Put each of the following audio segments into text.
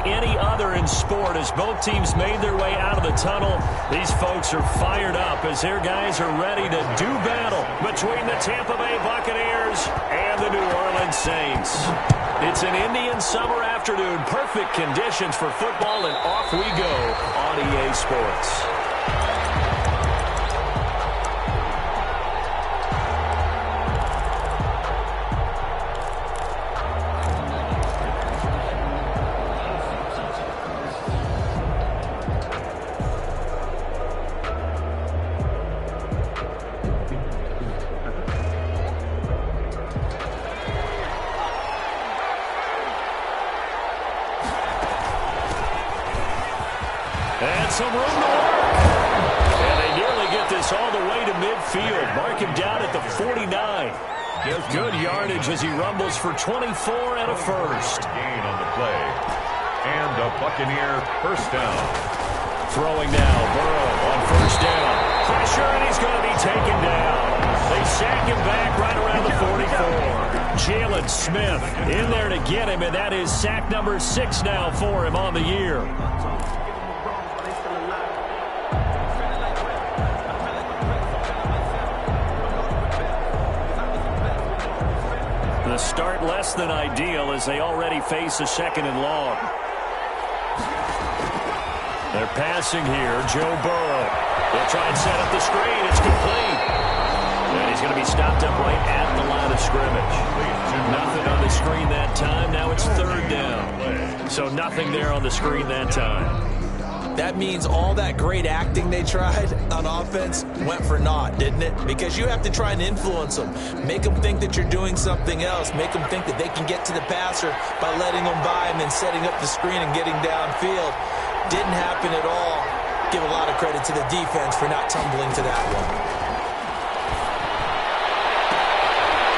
any other in sport. As both teams made their way out of the tunnel, these folks are fired up as their guys are ready to do battle between the Tampa Bay Buccaneers and the New Orleans Saints. It's an Indian summer afternoon. Perfect conditions for football, and off we go on EA Sports. And some room to work. And they nearly get this all the way to midfield. Mark him down at the 49. With good yardage as he rumbles for 24 and a first. Gain on the play. And a Buccaneer first down. Throwing now, Burrow on first down. Pressure, and he's going to be taken down. They sack him back right around the 44. Jalen Smith in there to get him, and that is sack number 6 now for him on the year. The start less than ideal as they already face a 2nd and long. They're passing here. Joe Burrow. They'll try and set up the screen. It's complete. And he's going to be stopped up right at the line of scrimmage. Nothing on the screen that time. Now it's 3rd down. So nothing there on the screen that time. That means all that great acting they tried on offense went for naught, didn't it? Because you have to try and influence them. Make them think that you're doing something else. Make them think that they can get to the passer by letting them by and then setting up the screen and getting downfield. Didn't happen at all. Give a lot of credit to the defense for not tumbling to that one.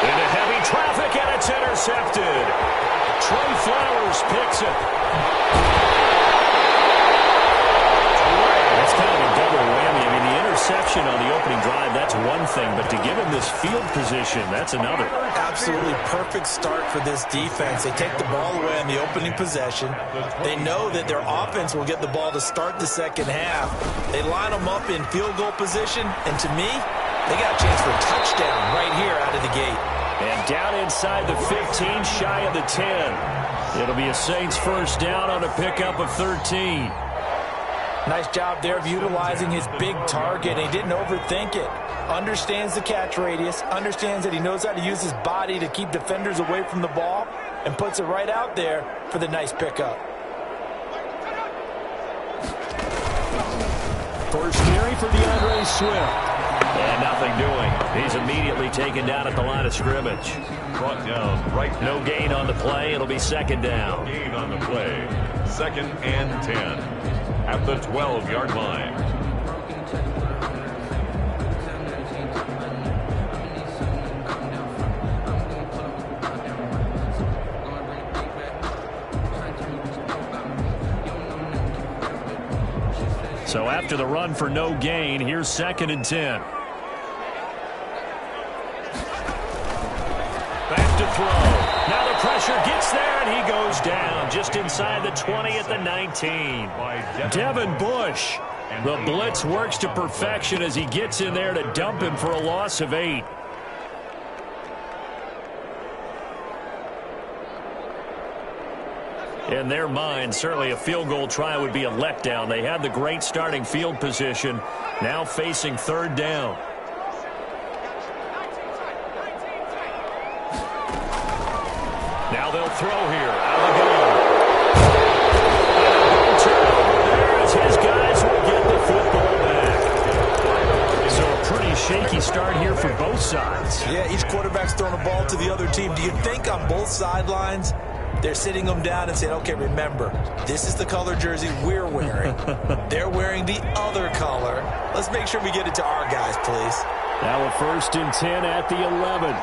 Into heavy traffic, and it's intercepted. Trey Flowers picks it. That's kind of a double whammy. I mean, the interception on the opening drive, that's one thing, but to give him this field position, that's another. Absolutely perfect start for this defense. They take the ball away on the opening possession. They know that their offense will get the ball to start the second half. They line them up in field goal position, and to me, they got a chance for a touchdown right here out of the gate. And down inside the 15, shy of the 10. It'll be a Saints first down on a pickup of 13. Nice job there of utilizing his big target. He didn't overthink it. Understands the catch radius. Understands that he knows how to use his body to keep defenders away from the ball. And puts it right out there for the nice pickup. First carry for DeAndre Swift. And nothing doing. He's immediately taken down at the line of scrimmage. Brought down right now. No gain on the play. It'll be 2nd down. Gain on the play. 2nd and 10. At the 12-yard line. So after the run for no gain, here's 2nd and 10. Back to throw. Now the pressure gets there, and he goes down just inside the 20 at the 19. Devin Bush. The blitz works to perfection as he gets in there to dump him for a loss of 8. In their mind, certainly a field goal try would be a letdown. They had the great starting field position, now facing 3rd down. Now they'll throw here. Out of the gun. Turnover there as his guys will get the football back. So a pretty shaky start here for both sides. Yeah, each quarterback's throwing a ball to the other team. Do you think on both sidelines they're sitting them down and saying, okay, remember, this is the color jersey we're wearing. They're wearing the other color. Let's make sure we get it to our guys, please. Now a 1st and 10 at the 11.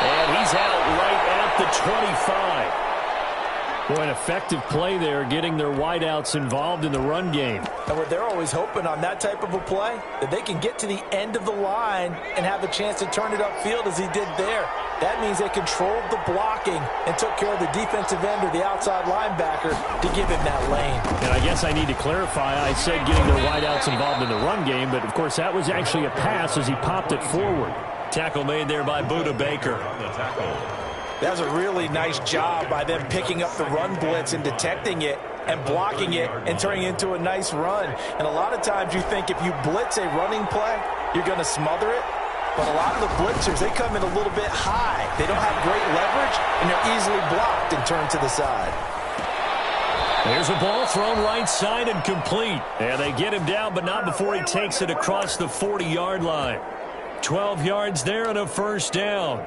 And he's out right at the 25. Boy, an effective play there, getting their wideouts involved in the run game. And what they're always hoping on that type of a play, that they can get to the end of the line and have a chance to turn it upfield as he did there. That means they controlled the blocking and took care of the defensive end or the outside linebacker to give him that lane. And I guess I need to clarify, I said getting their wideouts involved in the run game, but of course that was actually a pass as he popped it forward. Tackle made there by Buda Baker. That was a really nice job by them picking up the run blitz and detecting it and blocking it and turning it into a nice run. And a lot of times you think if you blitz a running play, you're going to smother it. But a lot of the blitzers, they come in a little bit high. They don't have great leverage, and they're easily blocked and turned to the side. There's a ball thrown right side and complete. And they get him down, but not before he takes it across the 40-yard line. 12 yards there and a first down.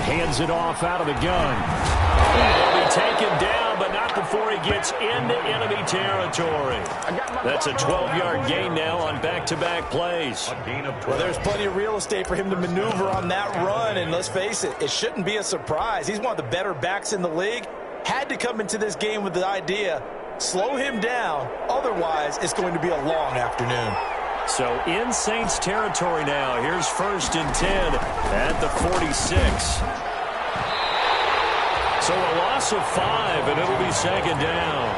Hands it off out of the gun. He'll be taken down, but not before he gets into enemy territory. That's a 12-yard gain now on back-to-back plays. Well, there's plenty of real estate for him to maneuver on that run, and let's face it, it shouldn't be a surprise. He's one of the better backs in the league. Had to come into this game with the idea, slow him down, otherwise it's going to be a long afternoon. So in Saints territory now. Here's 1st and 10 at the 46. So a loss of 5, and it'll be 2nd down.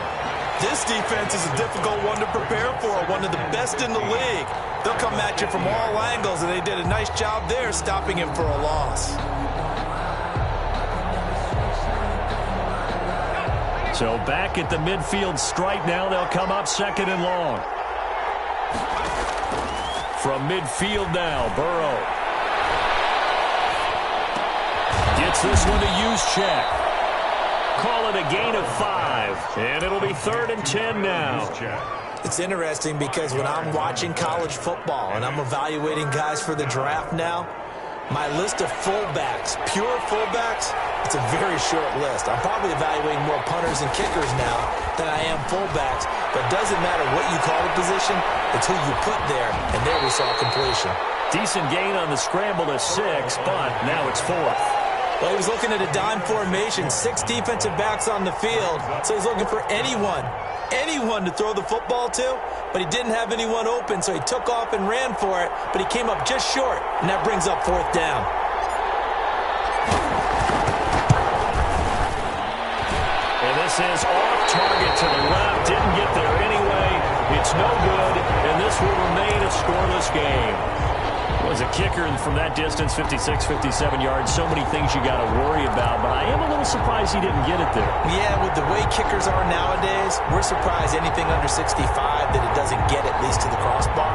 This defense is a difficult one to prepare for, one of the best in the league. They'll come at you from all angles, and they did a nice job there stopping him for a loss. So back at the midfield stripe now, they'll come up 2nd and long. From midfield now, Burrow. Gets this one to Juszczyk. Call it a gain of 5, and it'll be 3rd and 10 now. It's interesting because when I'm watching college football and I'm evaluating guys for the draft now, my list of fullbacks, pure fullbacks, it's a very short list. I'm probably evaluating more punters and kickers now than I am fullbacks, but it doesn't matter what you call the position, it's who you put there, and there we saw completion. Decent gain on the scramble to 6, but now it's 4th. Well, he was looking at a dime formation, 6 defensive backs on the field, so he's looking for anyone to throw the football to, but he didn't have anyone open, so he took off and ran for it, but he came up just short, and that brings up 4th down. And this is off target to the left, didn't get there anyway. It's no good, and this will remain a scoreless game. Was a kicker from that distance, 56, 57 yards. So many things you got to worry about, but I am a little surprised he didn't get it there. Yeah, with the way kickers are nowadays, we're surprised anything under 65 that it doesn't get at least to the crossbar.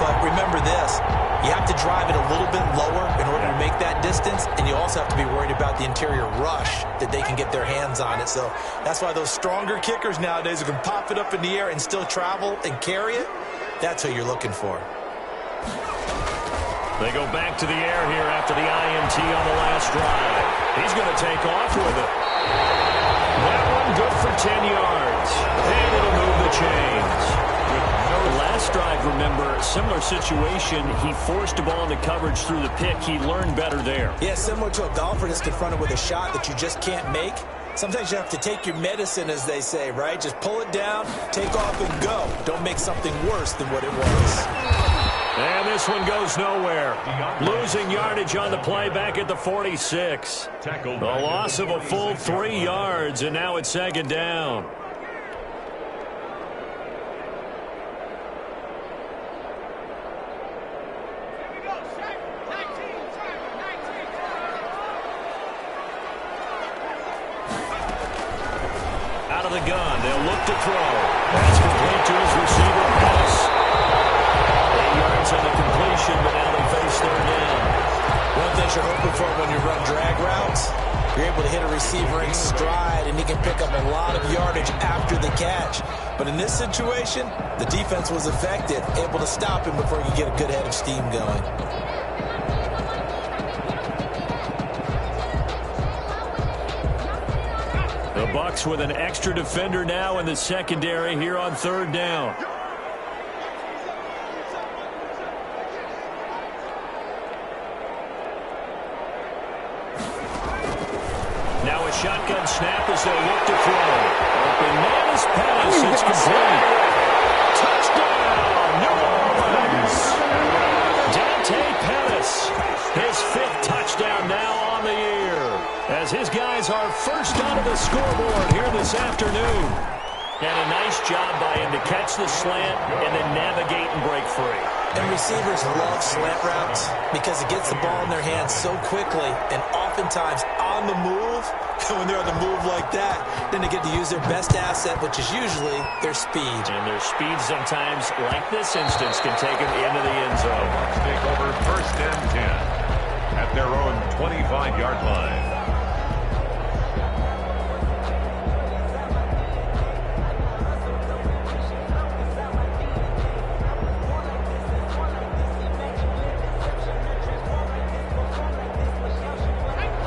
But remember this, you have to drive it a little bit lower in order to make that distance, and you also have to be worried about the interior rush that they can get their hands on it. So that's why those stronger kickers nowadays who can pop it up in the air and still travel and carry it, that's who you're looking for. They go back to the air here after the INT on the last drive. He's going to take off with it. That one good for 10 yards. And it'll move the chains. The last drive, remember, similar situation. He forced a ball into coverage through the pick. He learned better there. Yeah, similar to a golfer that's confronted with a shot that you just can't make. Sometimes you have to take your medicine, as they say, right? Just pull it down, take off, and go. Don't make something worse than what it was. And this one goes nowhere. Losing yardage on the play back at the 46. A loss of a full 3 yards, and now it's 2nd down. Out of the gun, they'll look to throw. That's complete to his receiver, Bucs. 8 yards on the completion, but now they face 3rd down. One thing you're hoping for when you run drag routes, you're able to hit a receiver in stride, and he can pick up a lot of yardage after the catch. But in this situation, the defense was effective, able to stop him before he could get a good head of steam going. The Bucs with an extra defender now in the secondary here on 3rd down. they'll look to throw. Open man is Pettis. It's complete. Touchdown, New Orleans. Dante Pettis, his 5th touchdown now on the year, as his guys are first onto the scoreboard here this afternoon. And a nice job by him to catch the slant and then navigate and break free. And receivers love slant routes because it gets the ball in their hands so quickly and oftentimes on the move. And when they're on the move like that, then they get to use their best asset, which is usually their speed. And their speed sometimes, like this instance, can take them into the end zone. Bucs take over 1st and 10 at their own 25-yard line.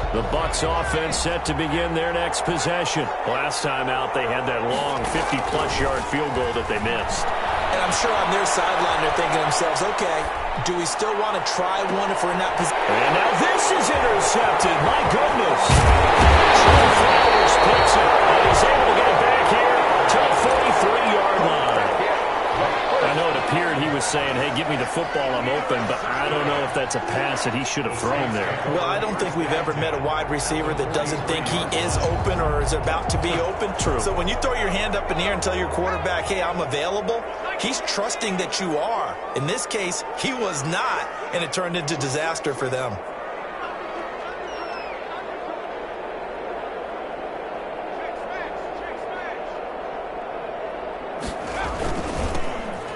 The Bucs offense set to begin their next possession. Last time out, they had that long 50-plus yard field goal that they missed. And I'm sure on their sideline they're thinking to themselves, okay, do we still want to try one if we're in that position? And now this is intercepted. My goodness. Trey Flowers picks it, and he's able to get it back here to the 43-yard line. I know it appeared he was saying, hey, give me the football, I'm open, but I don't know if that's a pass that he should have thrown there. Well, I don't think we've ever met a wide receiver that doesn't think he is open or is about to be open. True. So when you throw your hand up in the air and tell your quarterback, hey, I'm available, he's trusting that you are. In this case, he was not, and it turned into disaster for them.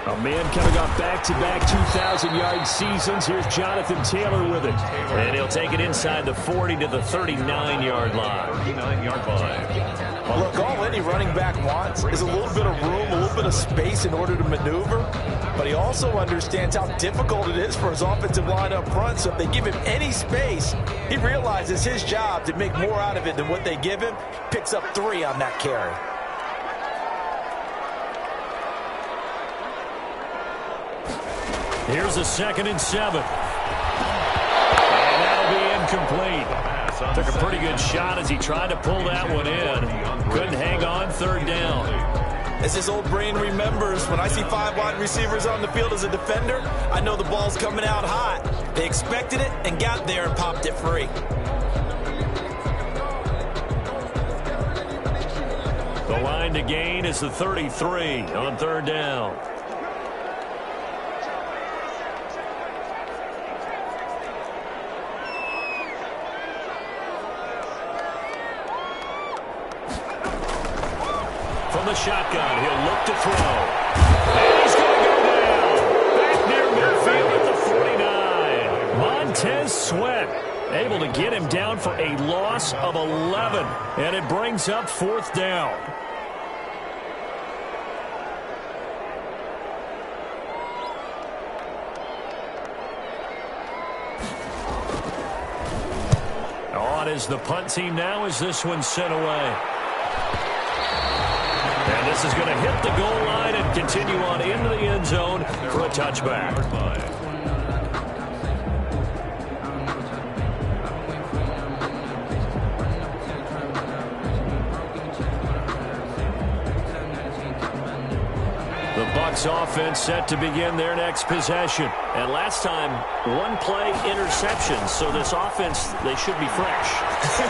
A man coming off back-to-back 2,000-yard seasons. Here's Jonathan Taylor with it. And he'll take it inside the 40 to the 39-yard line. 39-yard line. Look, all any running back wants is a little bit of room, a little bit of space in order to maneuver. But he also understands how difficult it is for his offensive line up front. So if they give him any space, he realizes his job to make more out of it than what they give him. Picks up 3 on that carry. Here's a 2nd and 7. And that'll be incomplete. Took a pretty good shot as he tried to pull that one in. Couldn't hang on 3rd down. As his old brain remembers, when I see 5 wide receivers on the field as a defender, I know the ball's coming out hot. They expected it and got there and popped it free. The line to gain is the 33 on 3rd down. From the shotgun, he'll look to throw. And he's going to go down. Back near midfield at the 49. Montez Sweat able to get him down for a loss of 11. And it brings up 4th down. On is the punt team now as this one's sent away. And this is going to hit the goal line and continue on into the end zone for a touchback. The Bucs offense set to begin their next possession. And last time, 1-play interception. So this offense, they should be fresh.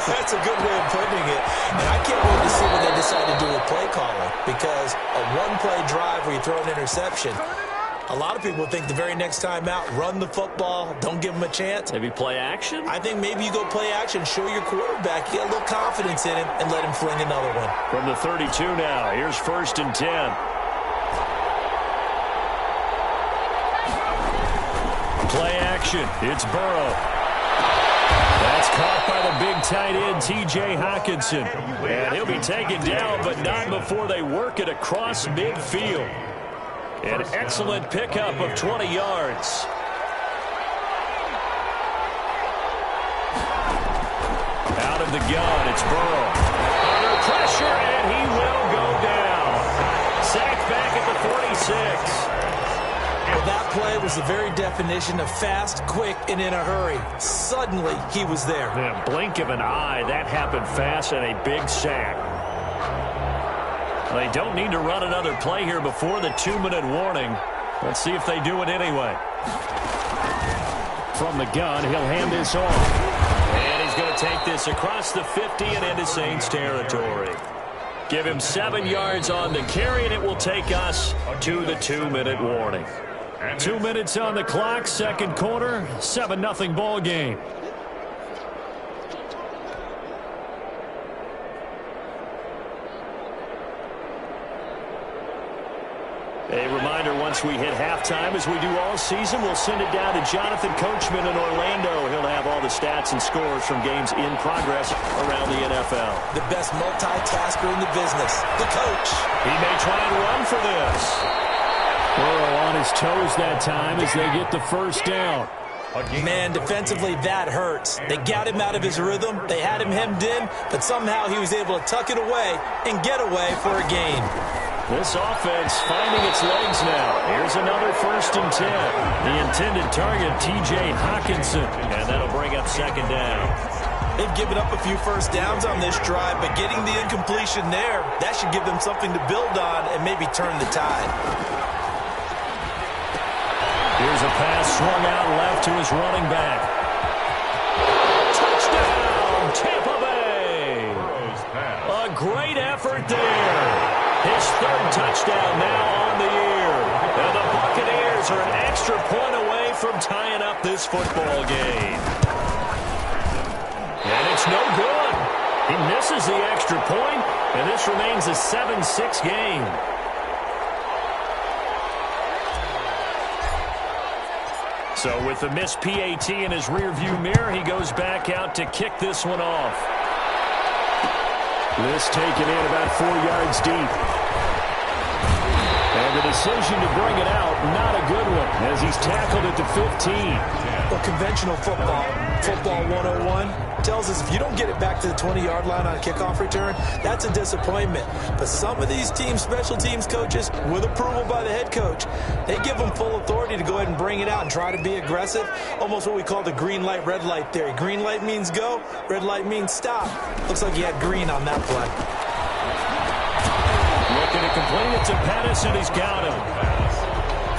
That's a good way of putting it. And I can't wait to see what they decide to do with play calling. Because a 1-play drive where you throw an interception, a lot of people think the very next time out, run the football, don't give them a chance. Maybe play action? I think maybe you go play action, show your quarterback, get a little confidence in him, and let him fling another one. From the 32 now, here's 1st and 10. Play action. It's Burrow. That's caught by the big tight end, T.J. Hockenson. And he'll be taken down, but not before they work it across midfield. An excellent pickup of 20 yards. Out of the gun, it's Burrow. Under pressure, and he will go down. Sacked back at the 46. Well, that play was the very definition of fast, quick, and in a hurry. Suddenly, he was there. In a blink of an eye, that happened fast and a big sack. They don't need to run another play here before the 2-minute warning. Let's see if they do it anyway. From the gun, he'll hand this off. And he's going to take this across the 50 and into Saints territory. Give him 7 yards on the carry, and it will take us to the 2-minute warning. 2 minutes on the clock, second quarter, 7-0 ball game. A reminder, once we hit halftime, as we do all season, we'll send it down to Jonathan Coachman in Orlando. He'll have all the stats and scores from games in progress around the NFL. The best multitasker in the business, the coach. He may try and run for this. Burrow on his toes that time as they get the first down. Man, defensively, that hurts. They got him out of his rhythm. They had him hemmed in, but somehow he was able to tuck it away and get away for a gain. This offense finding its legs now. Here's another 1st and 10. The intended target, T.J. Hockenson. And that'll bring up second down. They've given up a few first downs on this drive, but getting the incompletion there, that should give them something to build on and maybe turn the tide. Here's a pass swung out left to his running back. Touchdown, Tampa Bay. A great effort there. His 3rd touchdown now on the year. And the Buccaneers are an extra point away from tying up this football game. And it's no good. He misses the extra point, and this remains a 7-6 game. So with the missed PAT in his rearview mirror, he goes back out to kick this one off. This taken in about 4 yards deep. And the decision to bring it out, not a good one, as he's tackled at the 15. Well, conventional football 101, tells us if you don't get it back to the 20-yard line on a kickoff return, that's a disappointment. But some of these teams, special teams coaches, with approval by the head coach, they give them full authority to go ahead and bring it out and try to be aggressive. Almost what we call the green light, red light theory. Green light means go, red light means stop. Looks like he had green on that play. Looking to complete it to Pettis, and he's got him.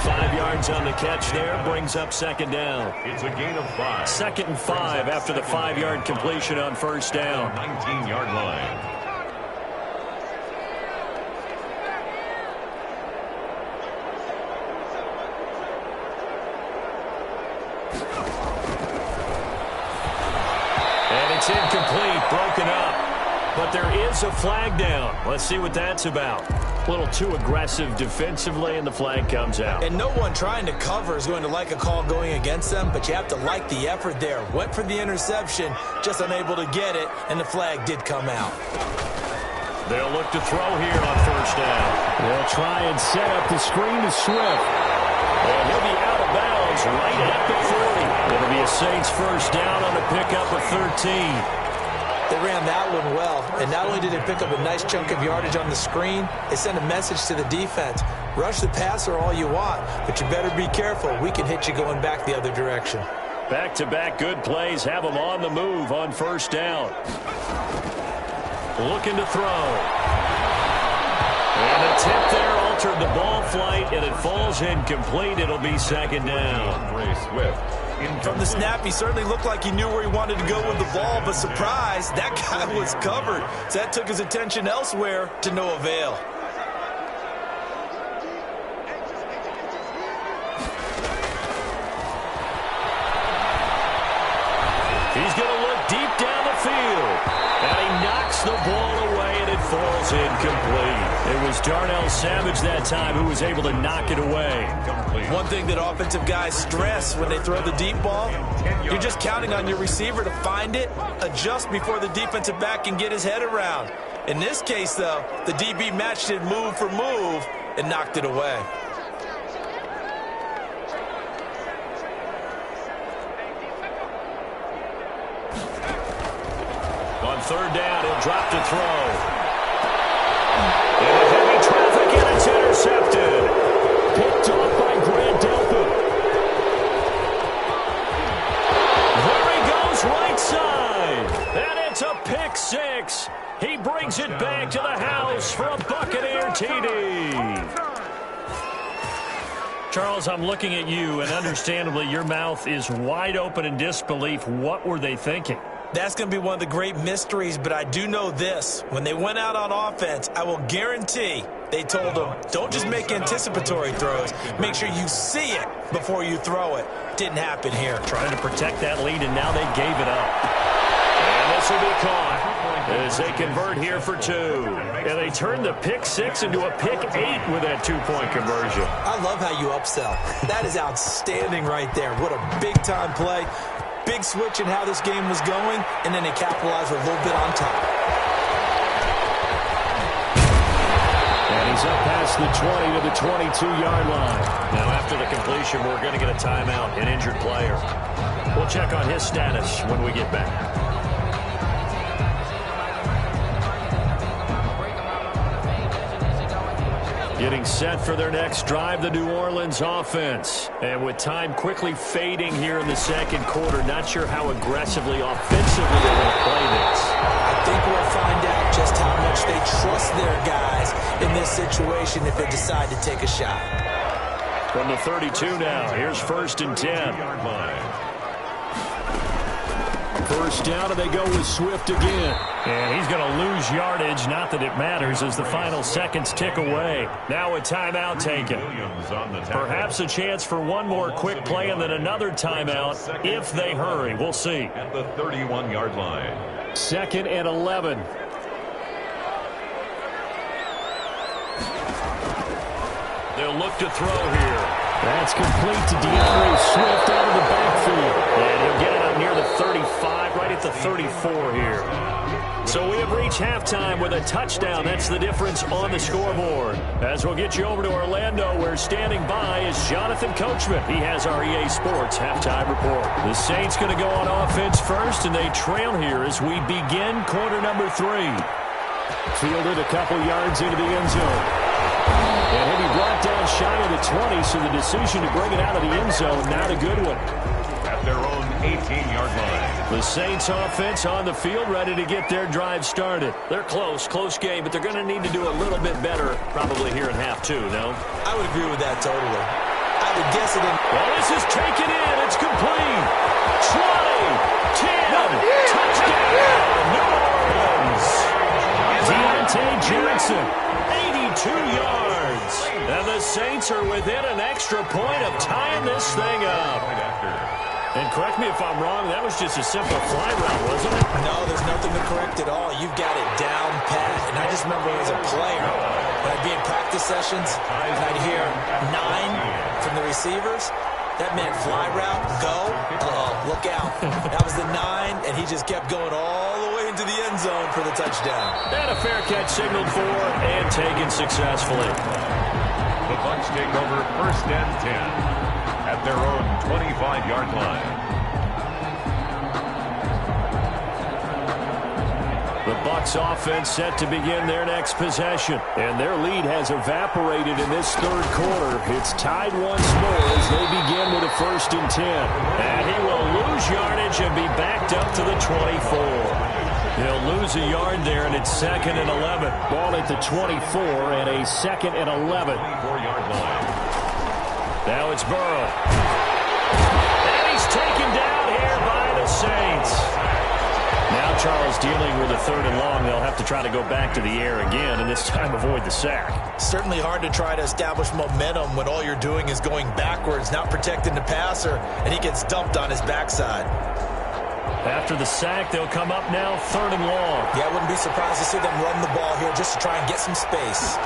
5 yards on the catch there, brings up second down. It's a gain of 5. 2nd and 5 after the 5-yard completion on first down. 19-yard line. And it's incomplete, broken up. But there is a flag down. Let's see what that's about. A little too aggressive defensively, and the flag comes out. And no one trying to cover is going to like a call going against them, but you have to like the effort there. Went for the interception, just unable to get it, and the flag did come out. They'll look to throw here on first down. They'll try and set up the screen to Swift. And he'll be out of bounds right at the 40. It'll be a Saints first down on the pickup of 13. They ran that one well, and not only did they pick up a nice chunk of yardage on the screen, they sent a message to the defense. Rush the passer all you want, but you better be careful. We can hit you going back the other direction. Back-to-back good plays have them on the move on first down. Looking to throw. And the tip there altered the ball flight, and it falls incomplete. It'll be second down. Swift. From the snap, he certainly looked like he knew where he wanted to go with the ball, but surprise, that guy was covered. So that took his attention elsewhere to no avail. He's going to look deep down the field. And he knocks the ball away, and it falls incomplete. It was Darnell Savage that time who was able to knock it away. One thing that offensive guys stress when they throw the deep ball, you're just counting on your receiver to find it, adjust before the defensive back can get his head around. In this case, though, the DB matched it move for move and knocked it away. On third down, he'll drop to throw. Into heavy traffic, and it's intercepted. Picked off by Grant Delpit. There he goes, right side. And it's a pick six. He brings it back to the house for a Buccaneer TD. Charles, I'm looking at you, and understandably, your mouth is wide open in disbelief. What were they thinking? That's going to be one of the great mysteries, but I do know this. When they went out on offense, I will guarantee they told them, don't just make anticipatory throws. Make sure you see it before you throw it. Didn't happen here. Trying to protect that lead, and now they gave it up. And this will be caught as they convert here for 2. And they turn the pick 6 into a pick 8 with that 2-point conversion. I love how you upsell. That is outstanding right there. What a big-time play. Big switch in how this game was going, and then they capitalized a little bit on top. And he's up past the 20 to the 22-yard line. Now, after the completion, we're going to get a timeout, an injured player. We'll check on his status when we get back. Getting set for their next drive, the New Orleans offense. And with time quickly fading here in the second quarter, not sure how aggressively, offensively they're going to play this. I think we'll find out just how much they trust their guys in this situation if they decide to take a shot. From the 32 now, here's 1st and 10. First down, and they go with Swift again. And he's going to lose yardage. Not that it matters as the final seconds tick away. Now a timeout taken. Perhaps a chance for one more quick play and then another timeout if they hurry. We'll see. At the 31-yard line. 2nd and 11. They'll look to throw here. That's complete to DeAndre Swift out of the backfield. And he'll get it up near the 35, right at the 34 here. So we have reached halftime with a touchdown. That's the difference on the scoreboard. As we'll get you over to Orlando, where standing by is Jonathan Coachman. He has our EA Sports halftime report. The Saints going to go on offense first, and they trail here as we begin quarter number 3. Fielded a couple yards into the end zone. And he'll be brought down shy of the 20, so the decision to bring it out of the end zone, not a good one. At their own 18-yard line. The Saints offense on the field, ready to get their drive started. They're close game, but they're going to need to do a little bit better probably here in half 2, no? I would agree with that totally. I would guess it in. Well, this is taken in. It's complete. 20, 10, touchdown, New Orleans. Deontay Johnson, 82 yards. And the Saints are within an extra point of tying this thing up. And correct me if I'm wrong, that was just a simple fly route, wasn't it? No, there's nothing to correct at all. You've got it down pat. And I just remember as a player, when I'd be in practice sessions, and I'd hear 9 from the receivers. That meant fly route, go, look out. That was the 9, and he just kept going all the way into the end zone for the touchdown. And a fair catch signaled for and taken successfully. The Bucs take over 1st and 10 at their own 25-yard line. The Bucs offense set to begin their next possession. And their lead has evaporated in this third quarter. It's tied once more as they begin with a 1st and 10. And he will lose yardage and be backed up to the 24. He'll lose a yard there, and it's 2nd and 11. Ball at the 24 and a 2nd and 11. 24-yard line. Now it's Burrow. And he's taken down here by the Saints. Now Charles dealing with a 3rd and long. They'll have to try to go back to the air again, and this time avoid the sack. Certainly hard to try to establish momentum when all you're doing is going backwards, not protecting the passer, and he gets dumped on his backside. After the sack, they'll come up now 3rd and long. Yeah, I wouldn't be surprised to see them run the ball here just to try and get some space.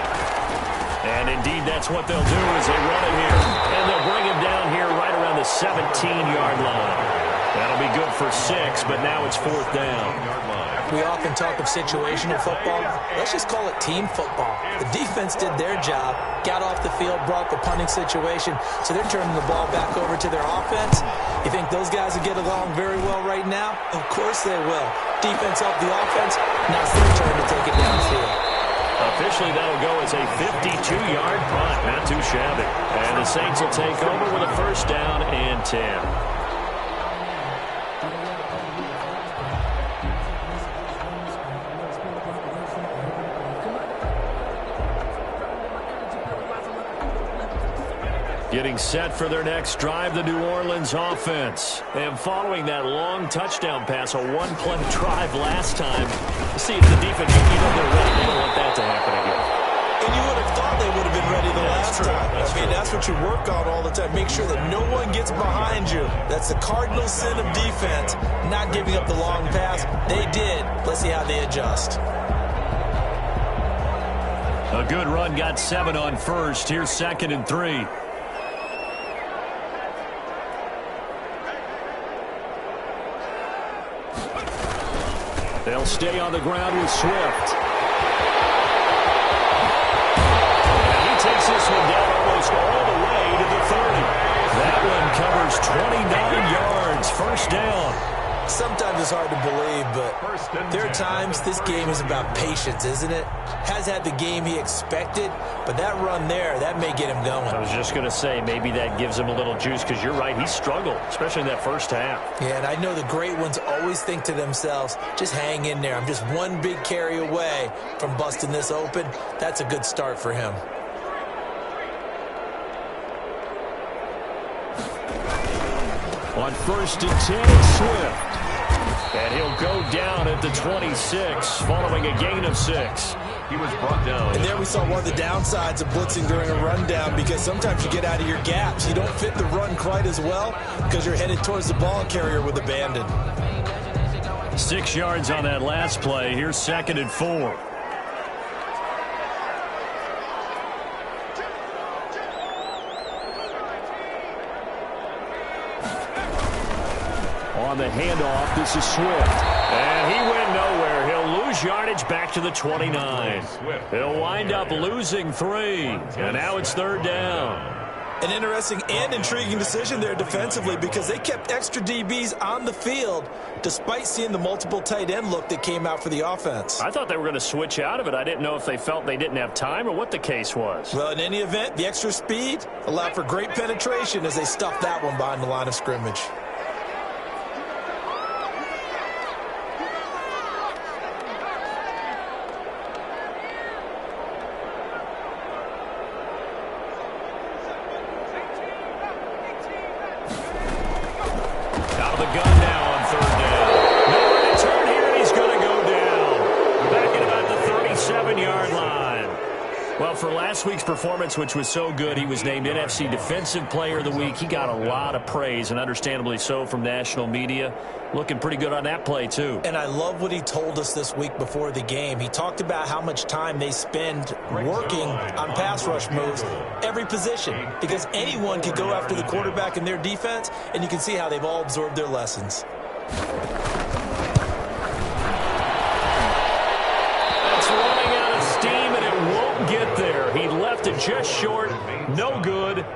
And indeed, that's what they'll do as they run it here. And they'll bring him down here right around the 17-yard line. That'll be good for 6, but now it's 4th down. We often talk of situational football. Let's just call it team football. The defense did their job, got off the field, brought the punting situation, so they're turning the ball back over to their offense. You think those guys will get along very well right now? Of course they will. Defense helped the offense. Now it's their turn to take it downfield. Officially, that'll go as a 52-yard punt. Not too shabby. And the Saints will take over with a 1st down and 10. Getting set for their next drive, the New Orleans offense. And following that long touchdown pass, a one-play drive last time, see if the defense, they're ready. They don't want that to happen again. And you would have thought they would have been ready the last time. That's what you work on all the time. Make sure that no one gets behind you. That's the cardinal sin of defense, not giving up the long pass. They did. Let's see how they adjust. A good run, got 7 on first. Here's 2nd and 3. They'll stay on the ground with Swift. And he takes this one down almost all the way to the 30. That one covers 29 yards. First down. Sometimes it's hard to believe, but there are times this game is about patience, isn't it? Has had the game he expected, but that run there, that may get him going. I was just going to say, maybe that gives him a little juice, because you're right, he struggled, especially in that first half. Yeah, and I know the great ones always think to themselves, just hang in there. I'm just one big carry away from busting this open. That's a good start for him. On 1st and 10, it's Swift. And he'll go down at the 26, following a gain of 6. He was brought down. And there we saw one of the downsides of blitzing during a rundown, because sometimes you get out of your gaps. You don't fit the run quite as well because you're headed towards the ball carrier with abandon. 6 yards on that last play. Here's 2nd and 4. On the handoff, this is Swift. And he went nowhere. He'll lose yardage back to the 29. He'll wind up losing 3. And now it's 3rd down. An interesting and intriguing decision there defensively, because they kept extra DBs on the field despite seeing the multiple tight end look that came out for the offense. I thought they were going to switch out of it. I didn't know if they felt they didn't have time or what the case was. Well, in any event, the extra speed allowed for great penetration as they stuffed that one behind the line of scrimmage. For last week's performance, which was so good, he was named NFC Defensive Player of the Week. He got a lot of praise, and understandably so, from national media. Looking pretty good on that play, too. And I love what he told us this week before the game. He talked about how much time they spend working on pass rush moves, every position, because anyone could go after the quarterback in their defense, and you can see how they've all absorbed their lessons. Get there. He left it just short. No good.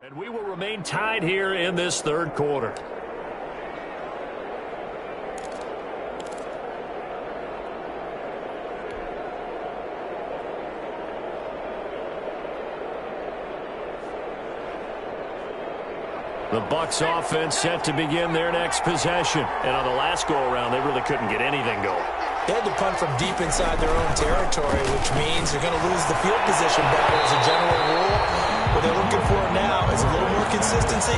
And we will remain tied here in this 3rd quarter. The Bucs offense set to begin their next possession. And on the last go-around, they really couldn't get anything going. They had to punt from deep inside their own territory, which means they're going to lose the field position battle as a general rule. What they're looking for now is a little more consistency,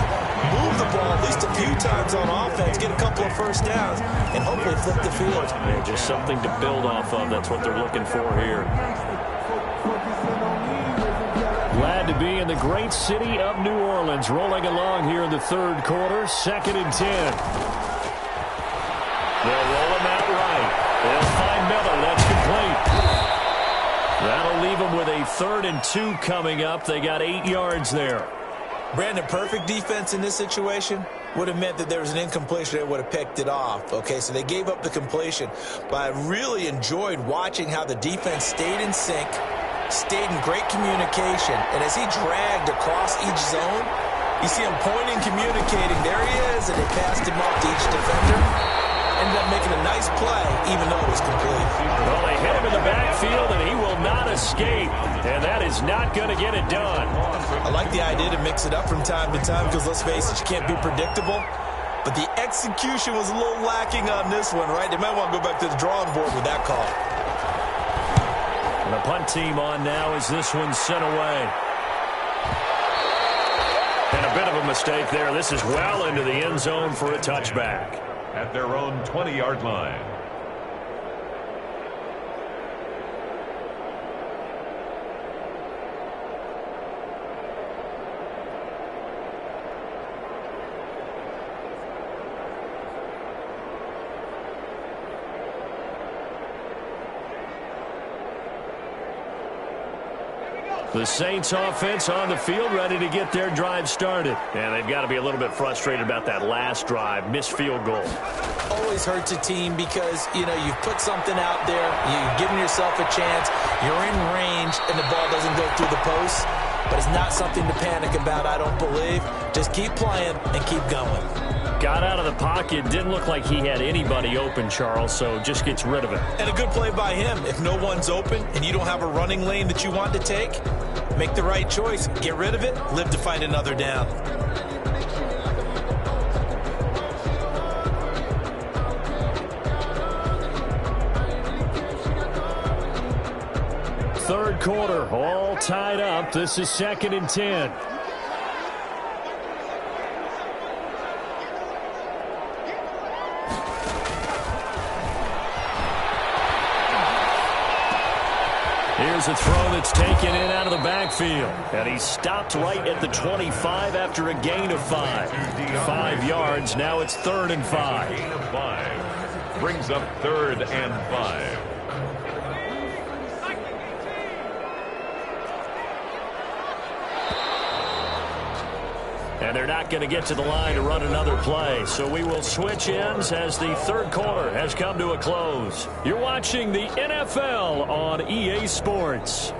move the ball at least a few times on offense, get a couple of first downs, and hopefully flip the field. Yeah, just something to build off of. That's what they're looking for here. Glad to be in the great city of New Orleans, rolling along here in the 3rd quarter, 2nd and 10. They'll roll him out right. They'll find Miller. That's complete. That'll leave them with a 3rd and 2 coming up. They got 8 yards there. Brandon, perfect defense in this situation would have meant that there was an incompletion. They would have picked it off. Okay, so they gave up the completion. But I really enjoyed watching how the defense stayed in sync, stayed in great communication. And as he dragged across each zone, you see him pointing, communicating. There he is, and they passed him off to each defender. Ended up making a nice play, even though it was complete. Well, they hit him in the backfield, and he will not escape. And that is not going to get it done. I like the idea to mix it up from time to time because, let's face it, you can't be predictable. But the execution was a little lacking on this one, right? They might want to go back to the drawing board with that call. And the punt team on now as this one's sent away. And a bit of a mistake there. This is well into the end zone for a touchback. At their own 20-yard line. The Saints offense on the field, ready to get their drive started. And they've got to be a little bit frustrated about that last drive, missed field goal. Always hurts a team because, you've put something out there, you've given yourself a chance, you're in range, and the ball doesn't go through the post. But it's not something to panic about, I don't believe. Just keep playing and keep going. Got out of the pocket, didn't look like he had anybody open, Charles, so just gets rid of it. And a good play by him. If no one's open and you don't have a running lane that you want to take, make the right choice. Get rid of it, live to find another down. Third quarter, all tied up. This is 2nd and 10. Here's a throw that's taken in out of the backfield. And he stopped right at the 25 after a gain of 5. 5 yards. Now it's 3rd and 5. Gain of 5. Brings up 3rd and 5. And they're not going to get to the line to run another play. So we will switch ends as the third quarter has come to a close. You're watching the NFL on EA Sports.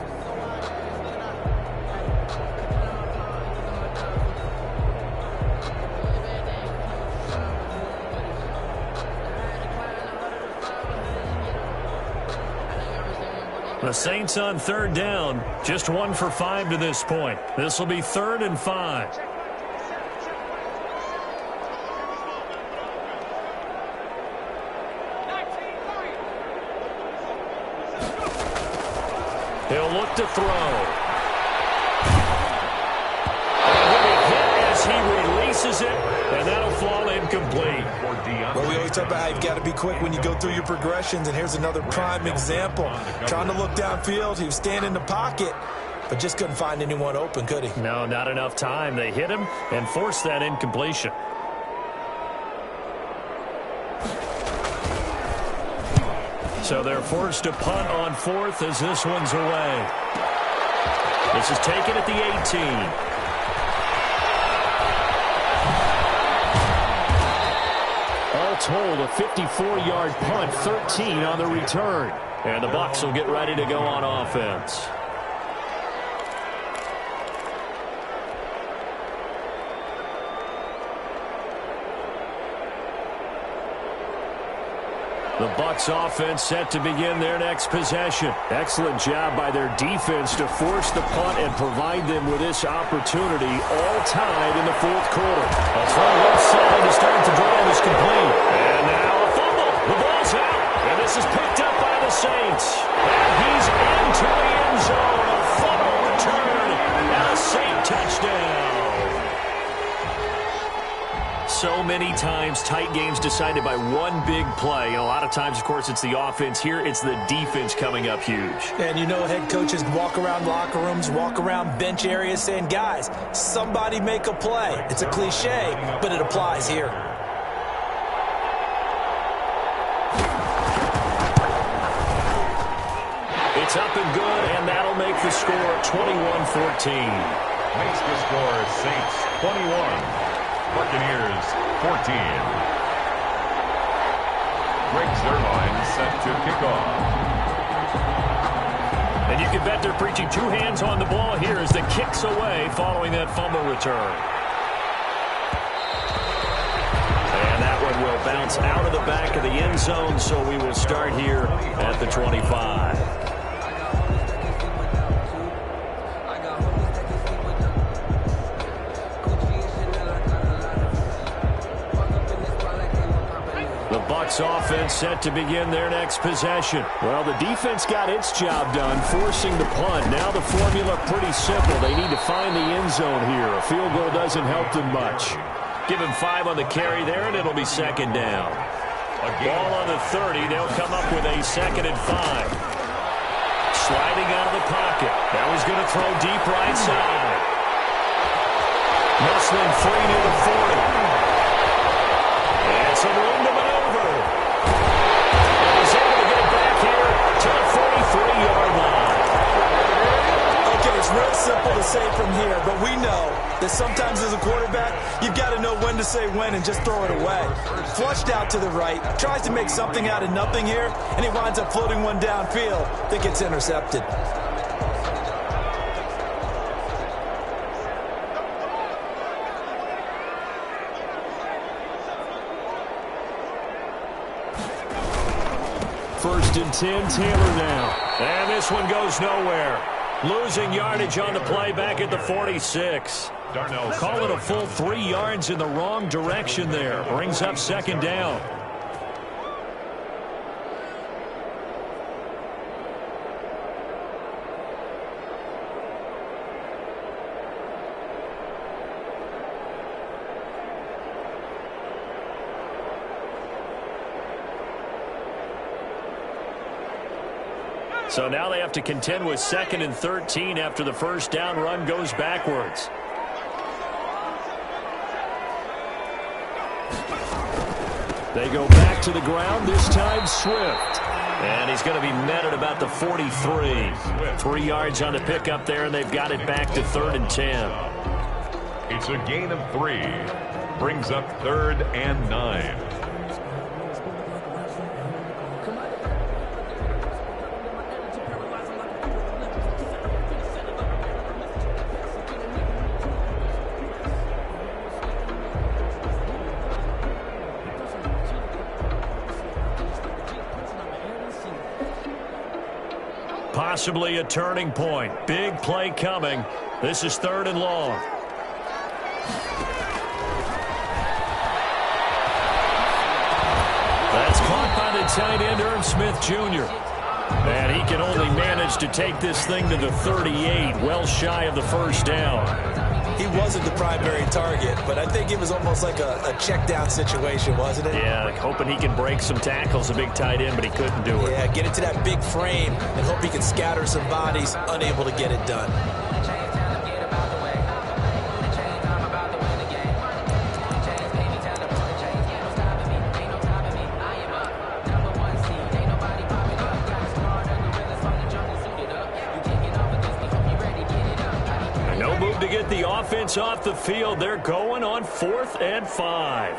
The Saints on 3rd down, just 1 for 5 to this point. This will be 3rd and 5. He'll look to throw. And he'll be hit as he releases it, and that'll fall incomplete. Well, we always talk about how you've got to be quick when you go through your progressions, and here's another prime example. Trying to look downfield, he was standing in the pocket, but just couldn't find anyone open, could he? No, not enough time. They hit him and forced that incompletion. So they're forced to punt on 4th as this one's away. This is taken at the 18. All told, a 54-yard punt, 13 on the return. And the Bucs will get ready to go on offense. The Bucs offense set to begin their next possession. Excellent job by their defense to force the punt and provide them with this opportunity, all tied in the 4th quarter. A throw left side to start the drive is complete. And now a fumble. The ball's out. And this is picked up by the Saints. And he's into the end zone. A fumble return and a Saint touchdown. So many times, tight games decided by one big play. And a lot of times, of course, it's the offense. Here, it's the defense coming up huge. And head coaches walk around locker rooms, walk around bench areas saying, guys, somebody make a play. It's a cliche, but it applies here. It's up and good, and that'll make the score 21-14. Makes the score Saints 21. Buccaneers 14. Greg Zerline set to kick off. And And you can bet they're preaching two hands on the ball here as the kick's away following that fumble return. And that one will bounce out of the back of the end zone, so we will start here at the 25. The Bucs offense set to begin their next possession. Well, the defense got its job done, forcing the punt. Now the formula pretty simple. They need to find the end zone here. A field goal doesn't help them much. Give him 5 on the carry there, and it'll be second down. Ball on the 30. They'll come up with a 2nd and 5. Sliding out of the pocket. Now he's going to throw deep right side. Muslim free near the 40. And some room to maneuver. And he's able to get back here to the 43-yard line. Okay, it's real simple to say from here, but we know that sometimes as a quarterback, you've got to know when to say when and just throw it away. Flushed out to the right, tries to make something out of nothing here, and he winds up floating one downfield that gets intercepted. First and 10, Taylor now. And this one goes nowhere. Losing yardage on the play back at the 46. Call it a full 3 yards in the wrong direction there. Brings up second down. So now they have to contend with 2nd and 13 after the first down run goes backwards. They go back to the ground, this time Swift. And he's going to be met at about the 43. 3 yards on the pickup there, and they've got it back to 3rd and 10. It's a gain of 3. Brings up 3rd and 9. Possibly a turning point. Big play coming. This is 3rd and long. That's caught by the tight end, Irv Smith Jr. And he can only manage to take this thing to the 38, well shy of the first down. He wasn't the primary target, but I think it was almost like a check down situation, wasn't it? Yeah, like hoping he can break some tackles, a big tight end, but he couldn't do it. Yeah, get into that big frame and hope he can scatter some bodies, unable to get it done. To get the offense off the field, they're going on 4th and 5.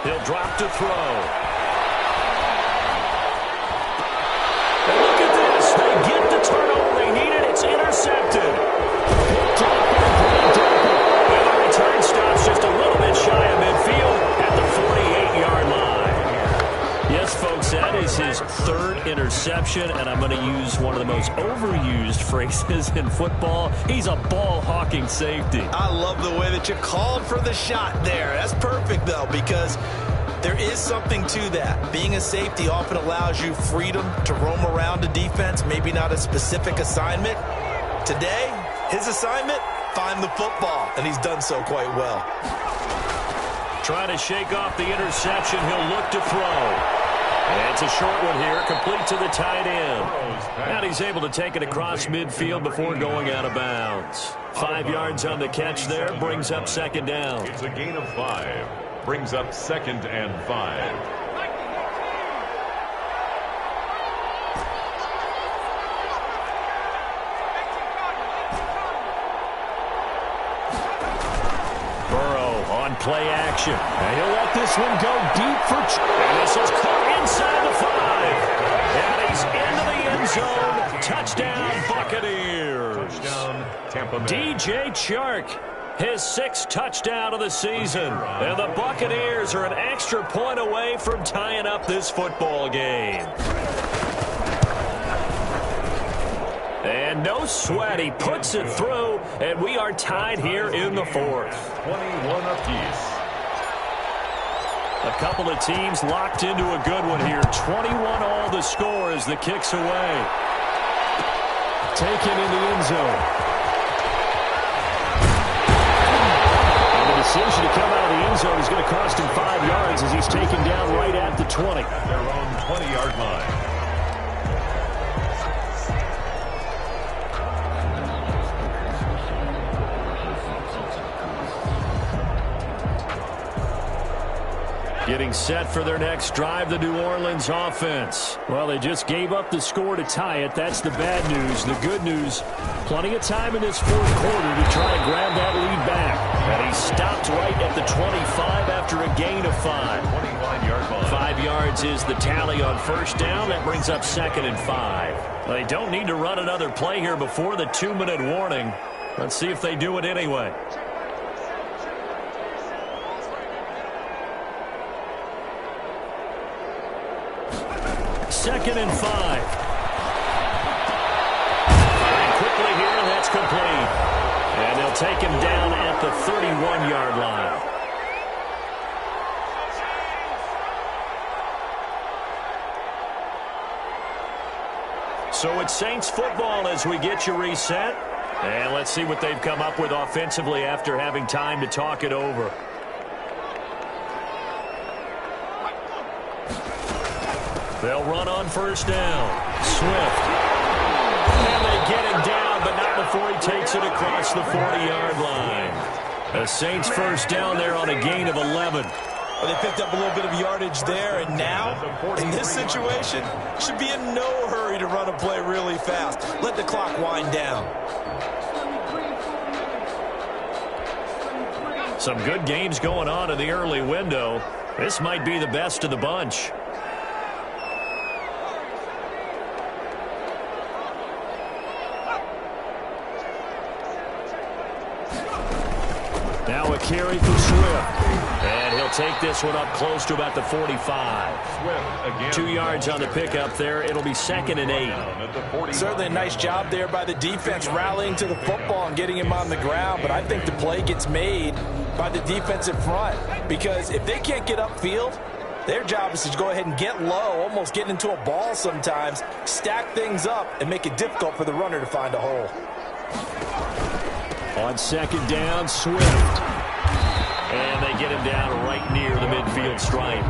He'll drop to throw. And look at this. They get the turnover they needed. It's intercepted. And the return stops just a little bit shy of midfield at the 48-yard line. Yes, folks, that is his 3rd interception, and I'm going to use one of the most overused phrases in football. He's a ball-hawking safety. I love the way that you called for the shot there. That's perfect, though, because there is something to that. Being a safety often allows you freedom to roam around a defense, maybe not a specific assignment. Today, his assignment, find the football, and he's done so quite well. Trying to shake off the interception. He'll look to throw. And it's a short one here, complete to the tight end. And he's able to take it across midfield before going out of bounds. 5 yards on the catch there, brings up second down. It's a gain of 5. Brings up 2nd and 5. Play action. And he'll let this one go deep for... And this is caught inside the 5. And he's into the end zone. Touchdown, Buccaneers. Touchdown, Tampa Bay. DJ Chark, his 6th touchdown of the season. And the Buccaneers are an extra point away from tying up this football game. And no sweat, he puts it through, and we are tied here in the 4th. 21 apiece. A couple of teams locked into a good one here. 21 all the score as the kick's away. Taken in the end zone. And the decision to come out of the end zone is going to cost him 5 yards as he's taken down right at the 20. At their own 20-yard line. Getting set for their next drive, the New Orleans offense. Well, they just gave up the score to tie it. That's the bad news. The good news, plenty of time in this 4th quarter to try and grab that lead back. And he stopped right at the 25 after a gain of 5. 25-yard line. 5 yards is the tally on first down. That brings up 2nd and 5. They don't need to run another play here before the 2-minute warning. Let's see if they do it anyway. 2nd and 5. Firing quickly here, and that's complete. And they'll take him down at the 31-yard line. So it's Saints football as we get you reset. And let's see what they've come up with offensively after having time to talk it over. They'll run on first down. Swift. And they get him down, but not before he takes it across the 40-yard line. The Saints first down there on a gain of 11. Well, they picked up a little bit of yardage there, and now, in this situation, should be in no hurry to run a play really fast. Let the clock wind down. Some good games going on in the early window. This might be the best of the bunch. Now a carry for Swift. And he'll take this one up close to about the 45. Swift again. 2 yards on the pickup there. It'll be 2nd and 8. Certainly a nice job there by the defense rallying to the football and getting him on the ground. But I think the play gets made by the defensive front. Because if they can't get upfield, their job is to go ahead and get low, almost get into a ball sometimes, stack things up, and make it difficult for the runner to find a hole. On 2nd down, Swift. And they get him down right near the midfield stripe.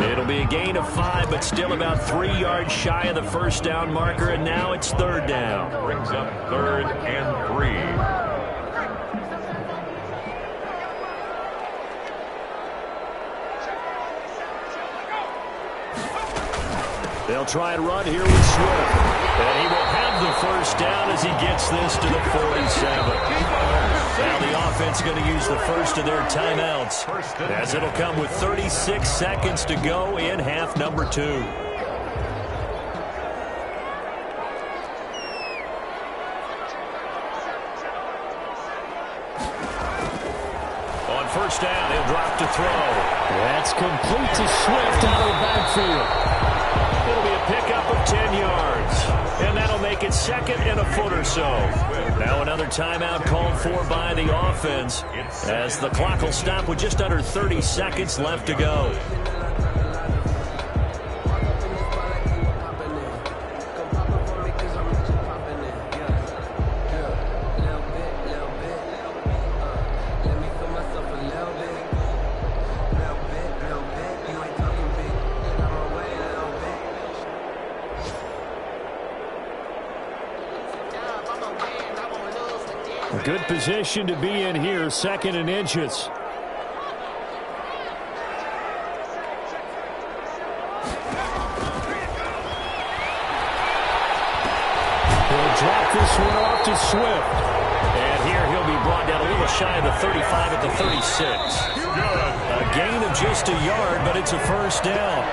It'll be a gain of 5, but still about 3 yards shy of the first down marker, and now it's 3rd down. Brings up 3rd and 3. They'll try and run here with Swift. And he will have the first down as he gets this to the 47. Now the offense going to use the first of their timeouts, as it'll come with 36 seconds to go in half number 2. On first down, he'll drop to throw. That's complete to Swift out of the backfield. It'll be a pickup of 10 yards. And that'll make it 2nd and a foot or so. Now another timeout called for by the offense, as the clock will stop with just under 30 seconds left to go. Good position to be in here, 2nd and inches. He'll drop this one off to Swift. And here he'll be brought down a little shy of the 35 at the 36. A gain of just a yard, but it's a first down.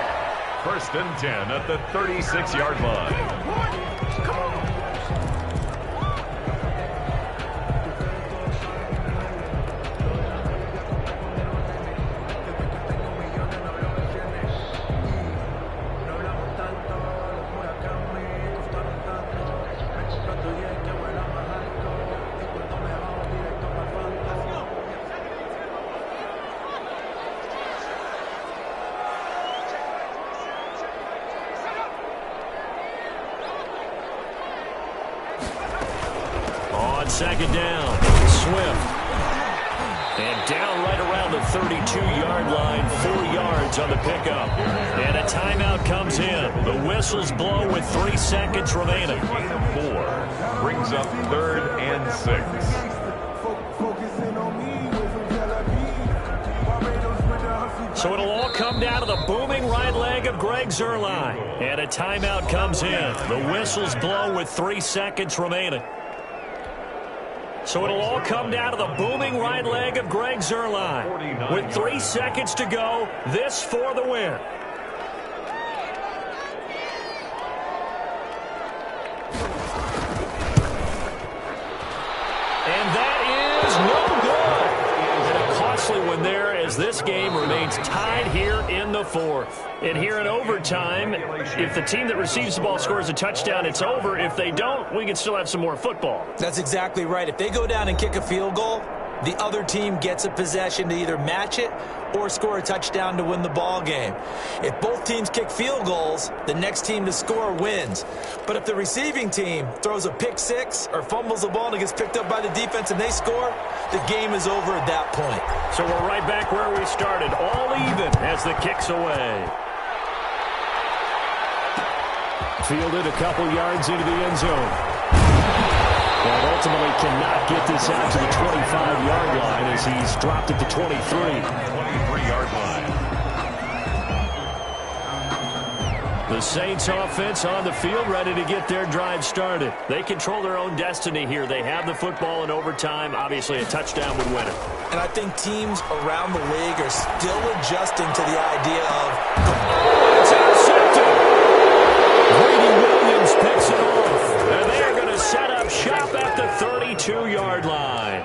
1st and 10 at the 36-yard line. second down. Swift. And down right around the 32-yard line, 4 yards on the pickup. And a timeout comes in. The whistles blow with 3 seconds remaining. 4 brings up 3rd and 6. So it'll all come down to the booming right leg of Greg Zuerlein. And a timeout comes in. The whistles blow with 3 seconds remaining. So it'll all come down to the booming right leg of Greg Zuerlein. With 3 seconds to go, this for the win. And that is no good. And a costly one there as this game remains tied here in the 4th. And here in overtime, if the team that receives the ball scores a touchdown, it's over. If they don't, we can still have some more football. That's exactly right. If they go down and kick a field goal, the other team gets a possession to either match it or score a touchdown to win the ball game. If both teams kick field goals, the next team to score wins. But if the receiving team throws a pick six or fumbles the ball and it gets picked up by the defense and they score, the game is over at that point. So we're right back where we started, all even as the kick's away. Fielded a couple yards into the end zone. But ultimately cannot get this out to the 25-yard line as he's dropped it to 23. 23-yard line. The Saints offense on the field ready to get their drive started. They control their own destiny here. They have the football in overtime. Obviously, a touchdown would win it. And I think teams around the league are still adjusting to the idea of... It's intercepted! Brady Williams picks it off. And they are going to set up shop at the 32-yard line.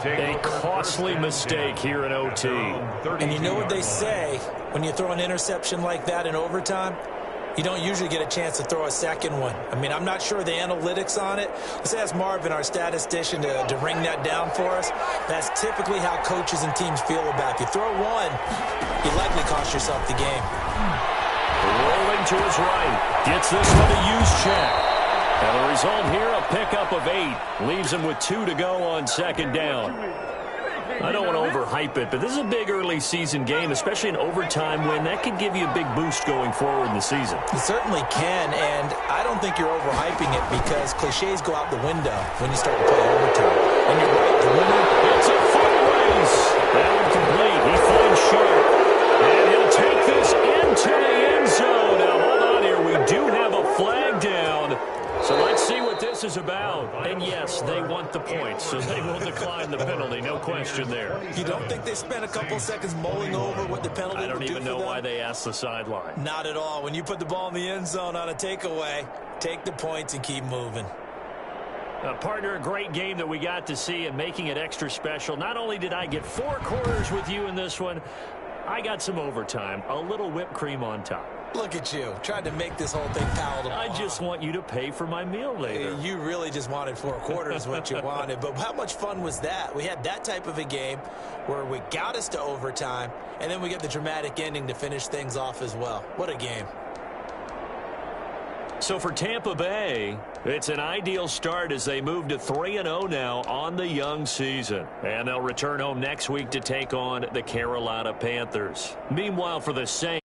A costly mistake here in OT. And you know what they say, when you throw an interception like that in overtime, you don't usually get a chance to throw a second one. I mean, I'm not sure the analytics on it. Let's ask Marvin, our statistician, to ring that down for us. That's typically how coaches and teams feel about it. If you throw one, you likely cost yourself the game. Rolling to his right. Gets this one to use check. And the result here, a pickup of 8. Leaves him with 2 to go on second down. I don't want to overhype it, but this is a big early season game, especially an overtime win. That could give you a big boost going forward in the season. It certainly can, and I don't think you're overhyping it because cliches go out the window when you start to play overtime. And you're right, the winner... It's a foot race. That one complete. He finds Sharp. And he'll take this into the end zone. Now, hold on here. We do have a flag down. So let's see what this is about. And yes, they want the points, so they will decline the penalty. No question there. You don't think they spent a couple seconds mulling over what the penalty would do for them? I don't even know why they asked the sideline. Not at all. When you put the ball in the end zone on a takeaway, take the points and keep moving. Partner, a great game that we got to see and making it extra special. Not only did I get 4 quarters with you in this one, I got some overtime, a little whipped cream on top. Look at you, trying to make this whole thing palatable. I just want you to pay for my meal later. You really just wanted 4 quarters, what you wanted. But how much fun was that? We had that type of a game where we got us to overtime, and then we get the dramatic ending to finish things off as well. What a game. So for Tampa Bay, it's an ideal start as they move to 3-0 now on the young season. And they'll return home next week to take on the Carolina Panthers. Meanwhile, for the Saints,